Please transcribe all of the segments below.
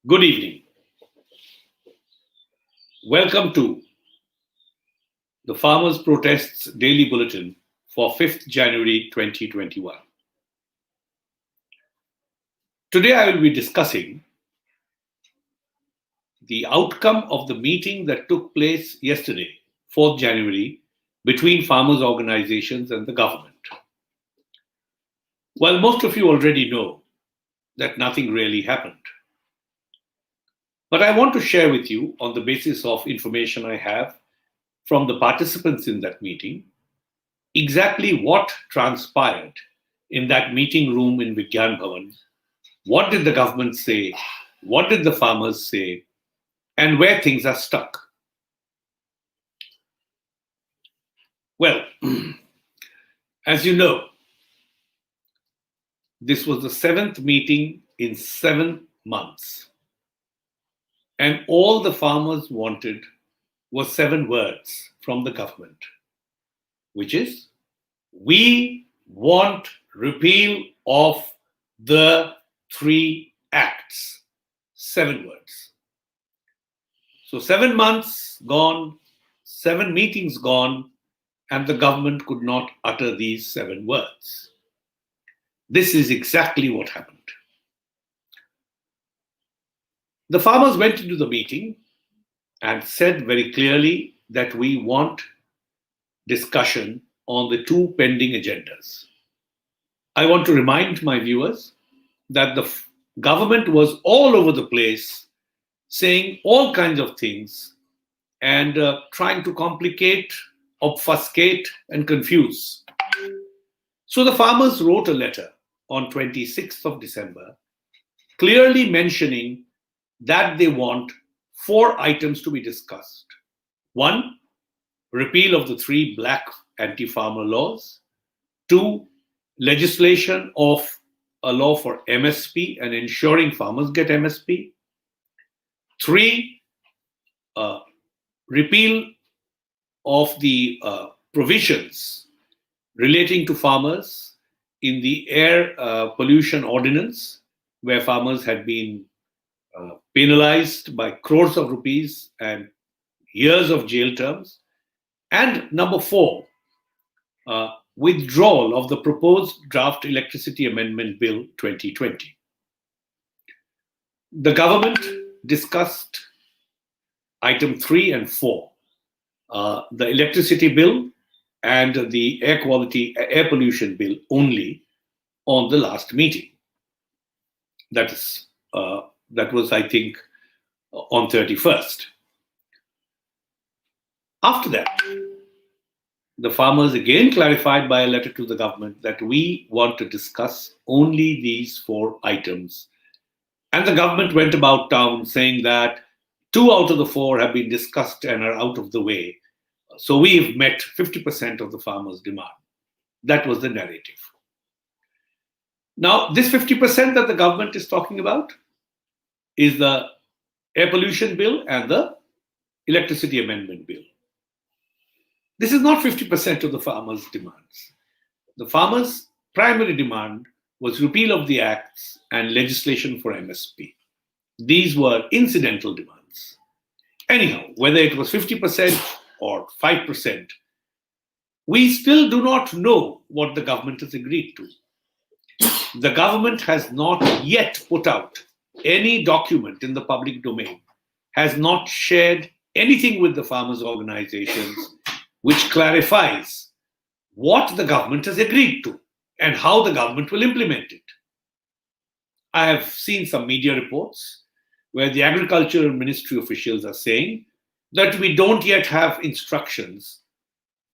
Good evening. Welcome to the Farmers Protests Daily Bulletin for 5th January 2021. Today I will be discussing the outcome of the meeting that took place yesterday, 4th January, between farmers' organizations and the government. Well, most of you already know that nothing really happened. But I want to share with you, on the basis of information I have from the participants in that meeting, exactly what transpired in that meeting room in Vigyan Bhavan. What did the government say? What did the farmers say? And where things are stuck. Well, as you know, this was the 7th meeting in 7 months. And all the farmers wanted was 7 words from the government, which is, we want repeal of the 3 acts. 7 words. So 7 months gone, 7 meetings gone, and the government could not utter these 7 words. This is exactly what happened. The farmers went into the meeting and said very clearly that we want discussion on the 2 pending agendas. I want to remind my viewers that the government was all over the place saying all kinds of things and trying to complicate, obfuscate, and confuse. So the farmers wrote a letter on 26th of December, clearly mentioning that they want 4 items to be discussed. 1, repeal of the 3 black anti-farmer laws. 2, legislation of a law for MSP and ensuring farmers get MSP. 3, repeal of the provisions relating to farmers in the air pollution ordinance, where farmers had been penalized by crores of rupees and years of jail terms. And number 4, withdrawal of the proposed draft Electricity Amendment Bill 2020. The government discussed item 3 and 4, the electricity bill and the air pollution bill only on the last meeting. That was, I think, on 31st. After that, the farmers again clarified by a letter to the government that we want to discuss only these 4 items. And the government went about town saying that 2 out of the 4 have been discussed and are out of the way. So we've met 50% of the farmers' demand. That was the narrative. Now, this 50% that the government is talking about is the air pollution bill and the electricity amendment bill. This is not 50% of the farmers' demands. The farmers' primary demand was repeal of the acts and legislation for MSP. These were incidental demands. Anyhow, whether it was 50% or 5%, we still do not know what the government has agreed to. The government has not yet put out any document in the public domain, has not shared anything with the farmers' organizations which clarifies what the government has agreed to and how the government will implement it. I have seen some media reports where the agriculture ministry officials are saying that we don't yet have instructions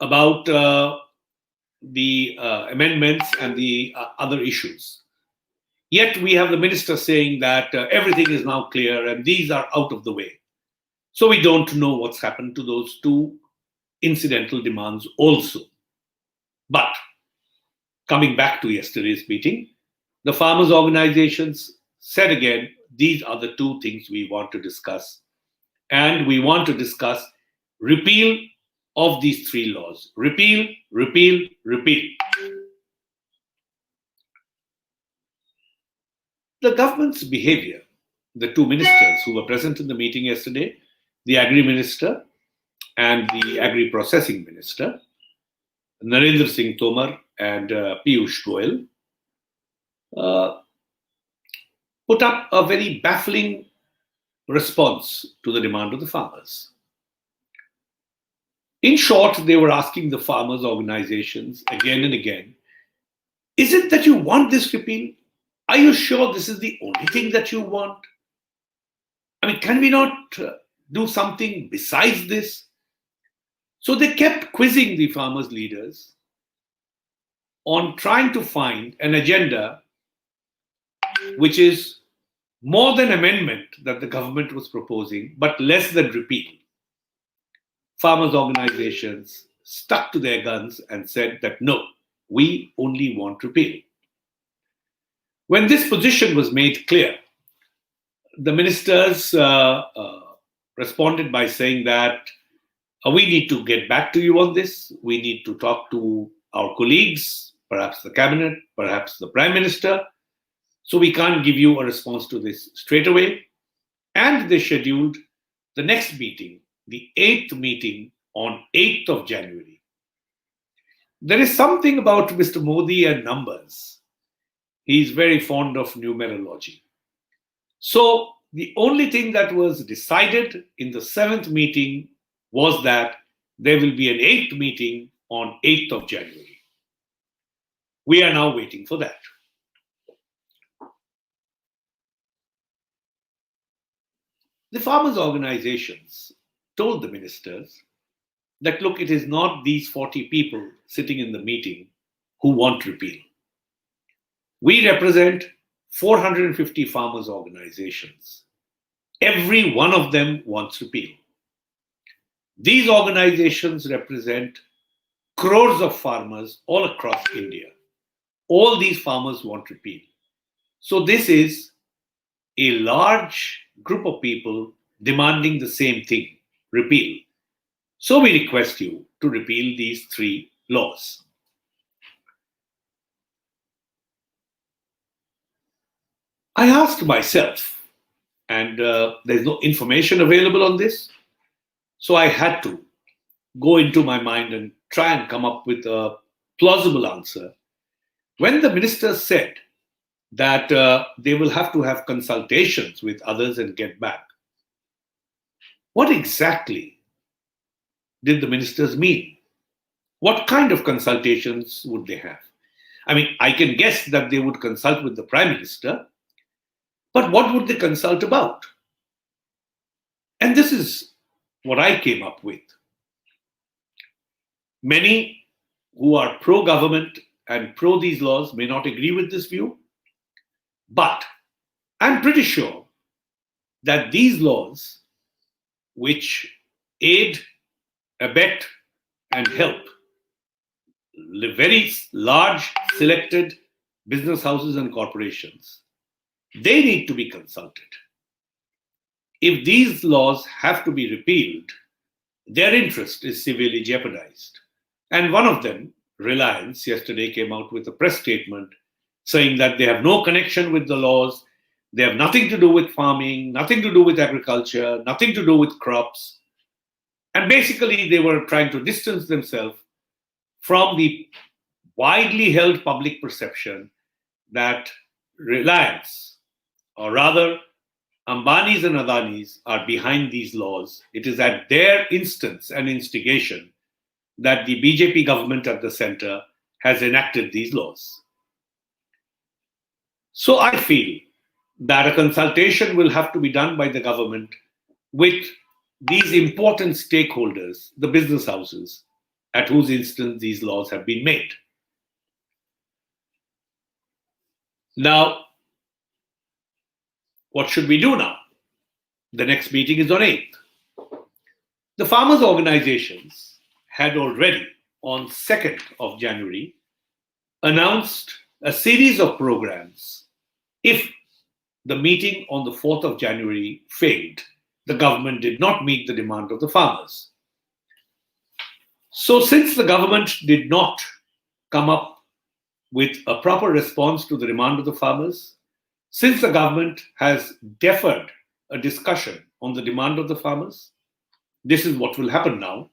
about the amendments and the other issues. Yet we have the minister saying that everything is now clear and these are out of the way. So we don't know what's happened to those 2 incidental demands also. But coming back to yesterday's meeting, the farmers' organizations said again, these are the 2 things we want to discuss. And we want to discuss repeal of these 3 laws. Repeal, repeal, repeal. The government's behavior the two ministers who were present in the meeting yesterday, the Agri Minister and the Agri Processing Minister, Narendra Singh Tomar and Piyush Goyal, put up a very baffling response to the demand of the farmers. In short, they were asking the farmers' organizations again and again, is it that you want this repeal? Are you sure this is the only thing that you want? I mean, can we not do something besides this? So they kept quizzing the farmers' leaders on trying to find an agenda which is more than amendment that the government was proposing, but less than repeal. Farmers' organizations stuck to their guns and said that no, we only want repeal. When this position was made clear, the ministers responded by saying that we need to get back to you on this. We need to talk to our colleagues, perhaps the cabinet, perhaps the prime minister. So we can't give you a response to this straight away. And they scheduled the next meeting, the 8th meeting on 8th of January. There is something about Mr. Modi and numbers. He's very fond of numerology. So the only thing that was decided in the 7th meeting was that there will be an 8th meeting on 8th of January. We are now waiting for that. The farmers' organizations told the ministers that, look, it is not these 40 people sitting in the meeting who want repeal. We represent 450 farmers' organizations. Every one of them wants repeal. These organizations represent crores of farmers all across India. All these farmers want repeal. So this is a large group of people demanding the same thing, repeal. So we request you to repeal these 3 laws. I asked myself, and there's no information available on this, so I had to go into my mind and try and come up with a plausible answer. When the ministers said that they will have to have consultations with others and get back, what exactly did the ministers mean? What kind of consultations would they have? I mean, I can guess that they would consult with the Prime Minister, but what would they consult about? And this is what I came up with. Many who are pro-government and pro these laws may not agree with this view, but I'm pretty sure that these laws, which aid, abet, and help very large selected business houses and corporations, they need to be consulted. If these laws have to be repealed, their interest is severely jeopardized. And one of them, Reliance, yesterday came out with a press statement saying that they have no connection with the laws, they have nothing to do with farming, nothing to do with agriculture, nothing to do with crops. And basically, they were trying to distance themselves from the widely held public perception that Reliance, or rather Ambanis and Adanis, are behind these laws. It is at their instance and instigation that the BJP government at the center has enacted these laws. So I feel that a consultation will have to be done by the government with these important stakeholders, the business houses, at whose instance these laws have been made. Now, what should we do now? The next meeting is on 8th. The farmers' organizations had already, on 2nd of January, announced a series of programs if the meeting on the 4th of January failed. The government did not meet the demand of the farmers. So since the government did not come up with a proper response to the demand of the farmers, Since the government has deferred a discussion on the demand of the farmers, this is what will happen now: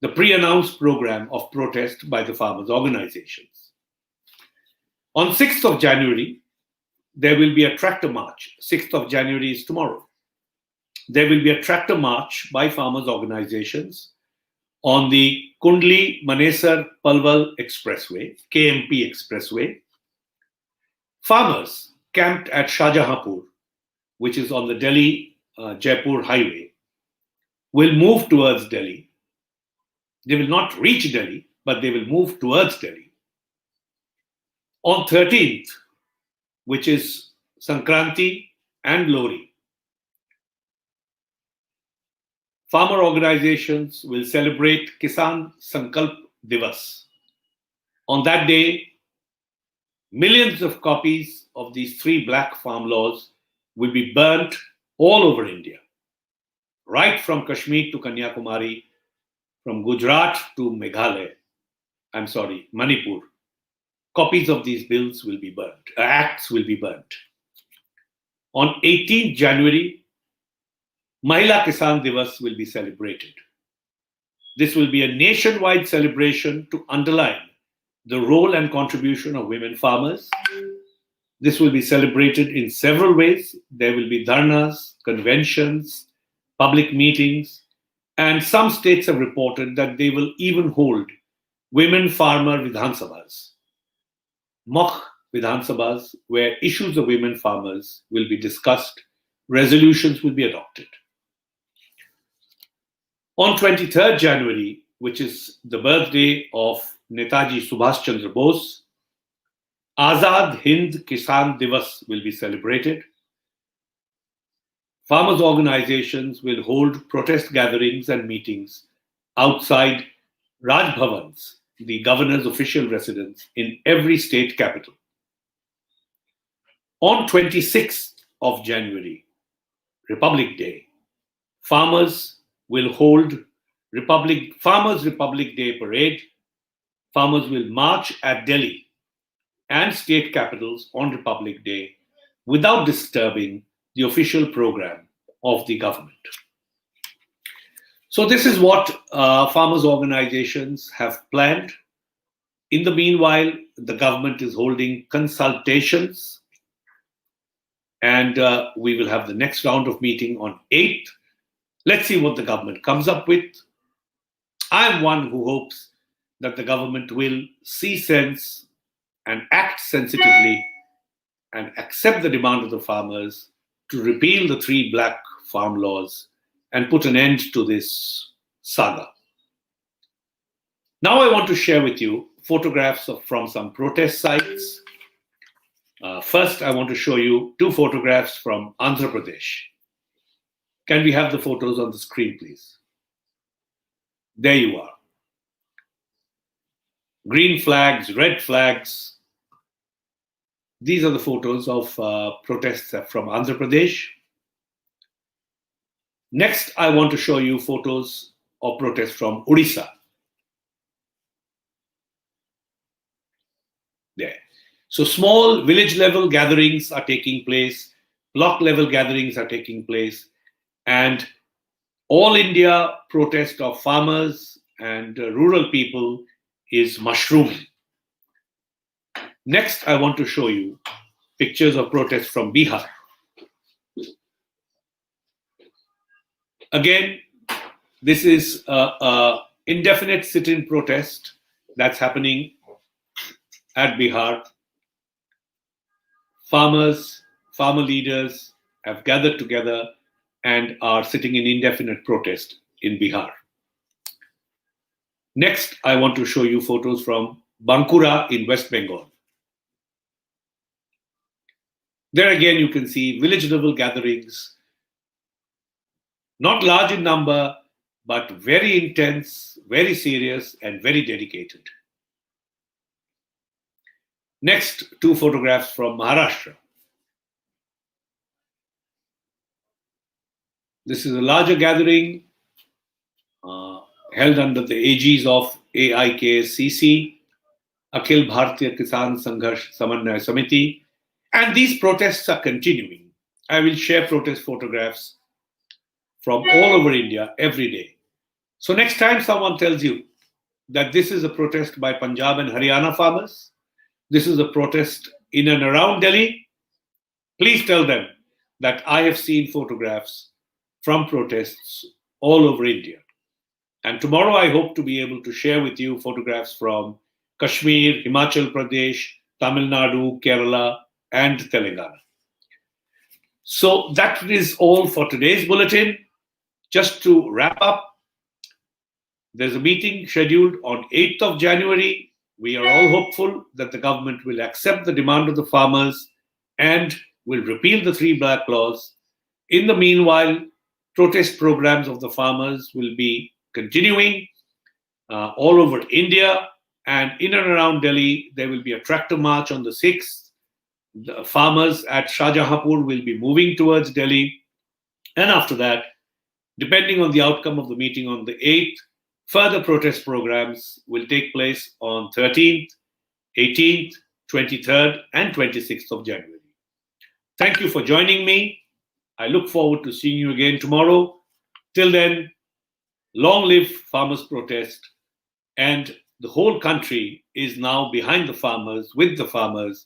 the pre-announced program of protest by the farmers' organizations. On 6th of January, there will be a tractor march. 6th of January is tomorrow. There will be a tractor march by farmers' organizations on the Kundli-Manesar-Palwal Expressway, KMP Expressway. Farmers camped at Shahjahanpur, which is on the Delhi-Jaipur highway, will move towards Delhi. They will not reach Delhi, but they will move towards Delhi. On 13th, which is Sankranti and Lohri, farmer organizations will celebrate Kisan Sankalp Divas. On that day, millions of copies of these 3 black farm laws will be burnt all over India, right from Kashmir to Kanyakumari, from Gujarat to Manipur. Copies of these bills will be burnt, acts will be burnt. On 18th January, Mahila Kisan Divas will be celebrated. This will be a nationwide celebration to underline the role and contribution of women farmers. This will be celebrated in several ways. There will be dharnas, conventions, public meetings, and some states have reported that they will even hold women farmer Vidhan Sabhas, mock Vidhan Sabhas, where issues of women farmers will be discussed, resolutions will be adopted. On 23rd January, which is the birthday of Netaji Subhash Chandra Bose, Azad Hind Kisan Divas will be celebrated. Farmers' organizations will hold protest gatherings and meetings outside Raj Bhavans, the governor's official residence in every state capital. On 26th of January, Republic Day, farmers will hold Farmers Republic Day Parade. Farmers will march at Delhi and state capitals on Republic Day without disturbing the official program of the government. So this is what farmers' organizations have planned. In the meanwhile, the government is holding consultations, and we will have the next round of meeting on 8th. Let's see what the government comes up with. I am one who hopes that the government will see sense and act sensitively and accept the demand of the farmers to repeal the 3 black farm laws and put an end to this saga. Now I want to share with you photographs from some protest sites. First, I want to show you 2 photographs from Andhra Pradesh. Can we have the photos on the screen, please? There you are. Green flags, red flags. These are the photos of protests from Andhra Pradesh. Next, I want to show you photos of protests from Odisha. There. So small village level gatherings are taking place, block level gatherings are taking place, and all India protest of farmers and rural people is mushrooming. Next, I want to show you pictures of protests from Bihar. Again, this is an indefinite sit-in protest that's happening at Bihar. Farmer leaders have gathered together and are sitting in indefinite protest in Bihar. Next, I want to show you photos from Bankura in West Bengal. There again, you can see village level gatherings, not large in number, but very intense, very serious, and very dedicated. Next, 2 photographs from Maharashtra. This is a larger gathering held under the aegis of AIKCC, Akhil Bharatiya Kisan Sangharsh Samanvay Samiti, And these protests are continuing. I will share protest photographs from all over India every day. So next time someone tells you that this is a protest by Punjab and Haryana farmers, this is a protest in and around Delhi, please tell them that I have seen photographs from protests all over India. And tomorrow I hope to be able to share with you photographs from Kashmir, Himachal Pradesh, Tamil Nadu, Kerala, and Telangana. So that is all for today's bulletin. Just to wrap up, there's a meeting scheduled on 8th of January. We are all hopeful that the government will accept the demand of the farmers and will repeal the 3 Black laws. In the meanwhile, protest programs of the farmers will be continuing all over India, and in and around Delhi, there will be a tractor march on the 6th. The farmers at Shahjahanpur will be moving towards Delhi. And after that, depending on the outcome of the meeting on the 8th, further protest programs will take place on 13th, 18th, 23rd, and 26th of January. Thank you for joining me. I look forward to seeing you again tomorrow. Till then, long live farmers' protest. And the whole country is now behind the farmers, with the farmers.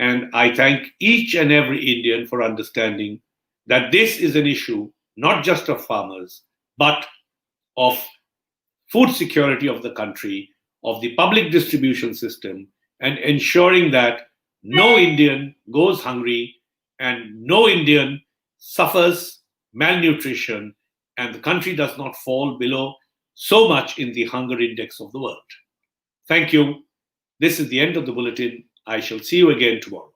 And I thank each and every Indian for understanding that this is an issue not just of farmers, but of food security of the country, of the public distribution system, and ensuring that no Indian goes hungry and no Indian suffers malnutrition and the country does not fall below so much in the hunger index of the world. Thank you. This is the end of the bulletin. I shall see you again tomorrow.